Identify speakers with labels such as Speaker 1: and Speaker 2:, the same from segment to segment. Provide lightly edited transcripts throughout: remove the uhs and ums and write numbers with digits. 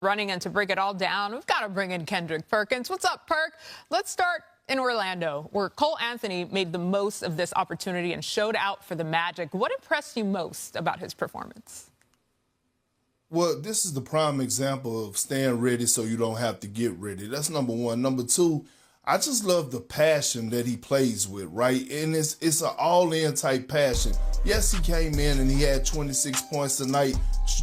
Speaker 1: running, and to break it all down, we've got to bring in Kendrick Perkins. What's up, Perk? Let's start in Orlando, where Cole Anthony made the most of this opportunity and showed out for the Magic. What impressed you most about his performance?
Speaker 2: Well, this is the prime example of staying ready so you don't have to get ready. That's number one. Number two, I just love the passion that he plays with, right? And it's an all-in type passion. Yes, he came in and he had 26 points tonight,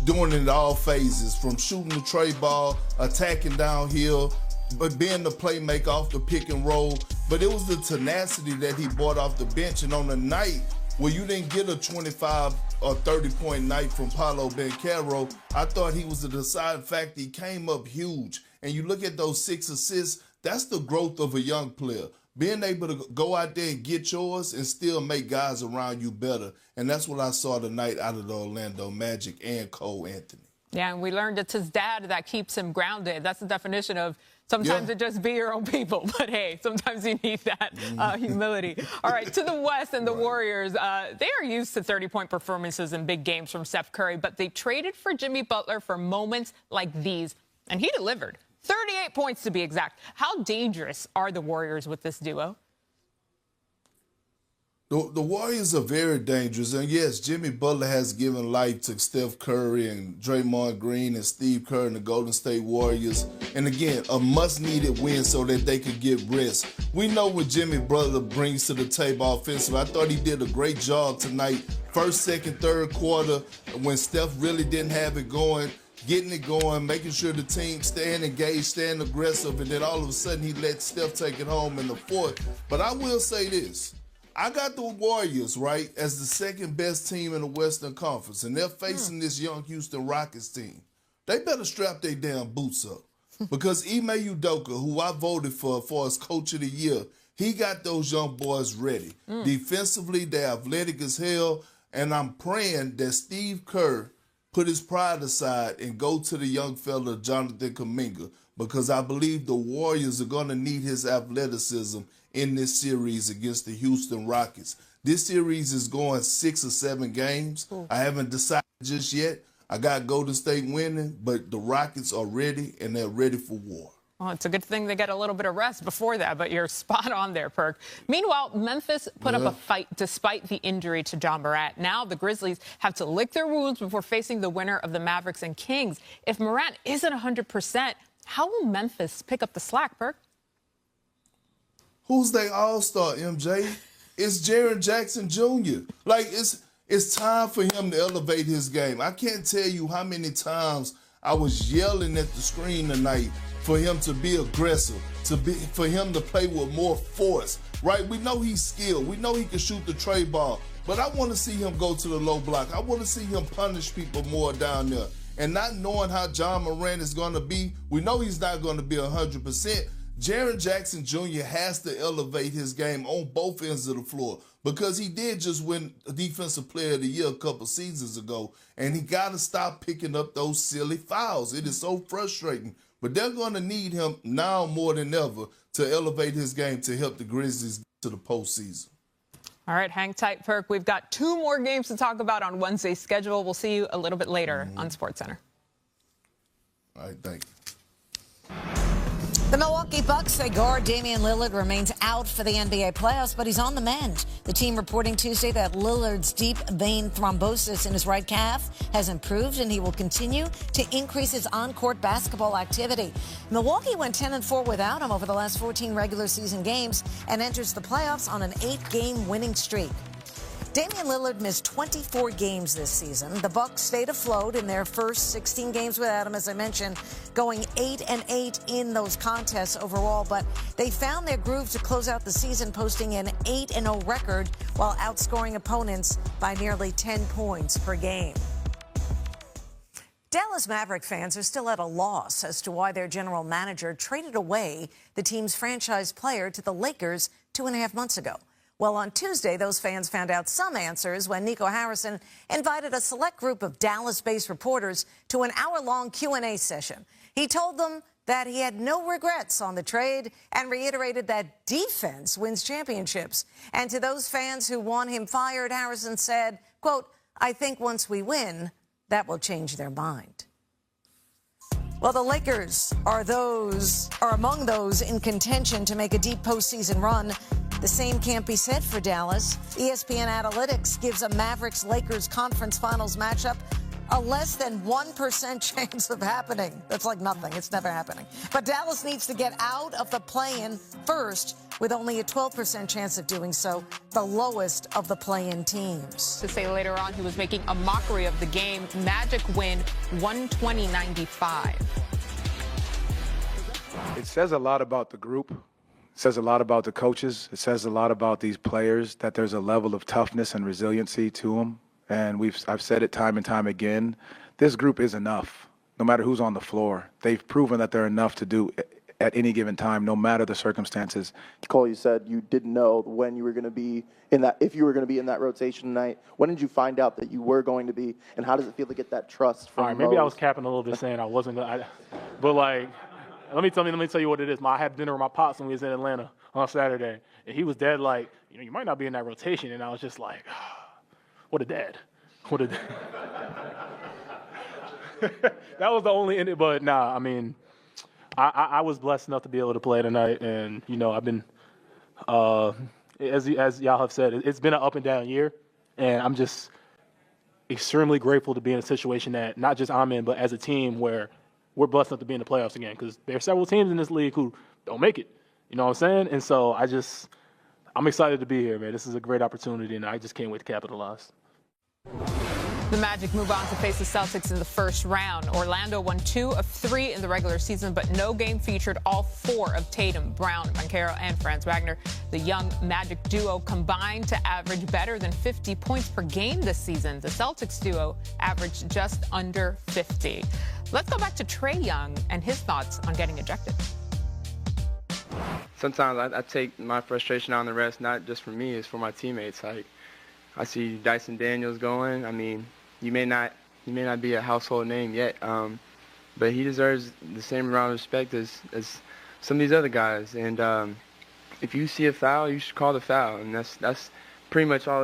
Speaker 2: doing it in all phases, from shooting the tray ball, attacking downhill, but being the playmaker off the pick and roll. But it was the tenacity that he brought off the bench. And on the night where you didn't get a 25 or 30-point night from Paolo Banchero, I thought he was the deciding factor. He came up huge. And you look at those 6 assists, that's the growth of a young player. Being able to go out there and get yours and still make guys around you better. And that's what I saw tonight out of the Orlando Magic and Cole Anthony.
Speaker 1: Yeah, and we learned it's his dad that keeps him grounded. That's the definition of sometimes it just be your own people. But, hey, sometimes you need that humility. All right, to the West and the Warriors, they are used to 30-point performances in big games from Steph Curry, but they traded for Jimmy Butler for moments like these, and he delivered. 38 points to be exact. How dangerous are the Warriors with this duo?
Speaker 2: The Warriors are very dangerous. And, yes, Jimmy Butler has given life to Steph Curry and Draymond Green and Steve Kerr and the Golden State Warriors. And, again, a much-needed win so that they could get rest. We know what Jimmy Butler brings to the table offensively. I thought he did a great job tonight. First, second, third quarter, when Steph really didn't have it going, getting it going, making sure the team staying engaged, staying aggressive, and then all of a sudden he let Steph take it home in the fourth. But I will say this. I got the Warriors, right, as the second best team in the Western Conference, and they're facing this young Houston Rockets team. They better strap their damn boots up because Ime Udoka, who I voted for as Coach of the Year, he got those young boys ready. Defensively, they're athletic as hell, and I'm praying that Steve Kerr put his pride aside and go to the young fella, Jonathan Kuminga, because I believe the Warriors are going to need his athleticism in this series against the Houston Rockets. This series is going 6 or 7 games. I haven't decided just yet. I got Golden State winning, but the Rockets are ready, and they're ready for war.
Speaker 1: Well, it's a good thing they get a little bit of rest before that, but you're spot on there, Perk. Meanwhile, Memphis put up a fight despite the injury to Ja Morant. Now the Grizzlies have to lick their wounds before facing the winner of the Mavericks and Kings. If Morant isn't 100%, how will Memphis pick up the slack, Perk?
Speaker 2: Who's their all-star, MJ? It's Jaren Jackson Jr. Like, it's time for him to elevate his game. I can't tell you how many times I was yelling at the screen tonight for him to be aggressive, for him to play with more force, right? We know he's skilled. We know he can shoot the tray ball, but I want to see him go to the low block. I want to see him punish people more down there. And not knowing how Ja Morant is going to be, we know he's not going to be 100%. Jaren Jackson Jr. has to elevate his game on both ends of the floor because he did just win Defensive Player of the Year a couple seasons ago, and he got to stop picking up those silly fouls. It is so frustrating. But they're going to need him now more than ever to elevate his game to help the Grizzlies get to the postseason.
Speaker 1: All right, hang tight, Perk. We've got 2 more games to talk about on Wednesday's schedule. We'll see you a little bit later on SportsCenter.
Speaker 2: All right, thank you.
Speaker 3: The Milwaukee Bucks say guard Damian Lillard remains out for the NBA playoffs, but he's on the mend. The team reporting Tuesday that Lillard's deep vein thrombosis in his right calf has improved, and he will continue to increase his on-court basketball activity. Milwaukee went 10-4 without him over the last 14 regular season games and enters the playoffs on an 8-game winning streak. Damian Lillard missed 24 games this season. The Bucks stayed afloat in their first 16 games without him, as I mentioned, going 8-8 in those contests overall. But they found their groove to close out the season, posting an 8-0 record while outscoring opponents by nearly 10 points per game. Dallas Maverick fans are still at a loss as to why their general manager traded away the team's franchise player to the Lakers 2.5 months ago. Well, on Tuesday, those fans found out some answers when Nico Harrison invited a select group of Dallas-based reporters to an hour-long Q&A session. He told them that he had no regrets on the trade and reiterated that defense wins championships. And to those fans who want him fired, Harrison said, quote, "I think once we win, that will change their mind." Well, the Lakers are among those in contention to make a deep postseason run. The same can't be said for Dallas. ESPN Analytics gives a Mavericks-Lakers conference finals matchup a less than 1% chance of happening. That's like nothing. It's never happening. But Dallas needs to get out of the play-in first, with only a 12% chance of doing so, the lowest of the play-in teams.
Speaker 1: To say later on he was making a mockery of the game. Magic win 120-95.
Speaker 4: It says a lot about the group. It says a lot about the coaches. It says a lot about these players, that there's a level of toughness and resiliency to them. And I've said it time and time again, this group is enough, no matter who's on the floor. They've proven that they're enough to do at any given time, no matter the circumstances.
Speaker 5: Cole, you said you didn't know when you were going to be in that, if you were going to be in that rotation tonight. When did you find out that you were going to be, and how does it feel to get that trust from
Speaker 6: All right, maybe I
Speaker 5: Mose?
Speaker 6: was capping a little bit saying I wasn't, but like, let me tell you what it is. I had dinner with my pops when we was in Atlanta on Saturday, and he was dead like, you might not be in that rotation, and I was just like, what a dad. What a dad. That was the only in it, but nah, I mean, I was blessed enough to be able to play tonight, and I've been, as y'all have said, it's been an up and down year, and I'm just extremely grateful to be in a situation that not just I'm in, but as a team where we're blessed enough to be in the playoffs again, because there are several teams in this league who don't make it. You know what I'm saying? And so I'm excited to be here, man. This is a great opportunity, and I just can't wait to capitalize.
Speaker 1: The Magic move on to face the Celtics in the first round. Orlando won 2 of 3 in the regular season, but no game featured all 4 of Tatum, Brown, Banchero, and Franz Wagner. The young Magic duo combined to average better than 50 points per game this season. The Celtics duo averaged just under 50. Let's go back to Trae Young and his thoughts on getting ejected.
Speaker 7: Sometimes I take my frustration on the rest, not just for me, it's for my teammates. Like, I see Dyson Daniels going. I mean, you may not be a household name yet, but he deserves the same amount of respect as some of these other guys. And if you see a foul, you should call the foul, and that's pretty much all.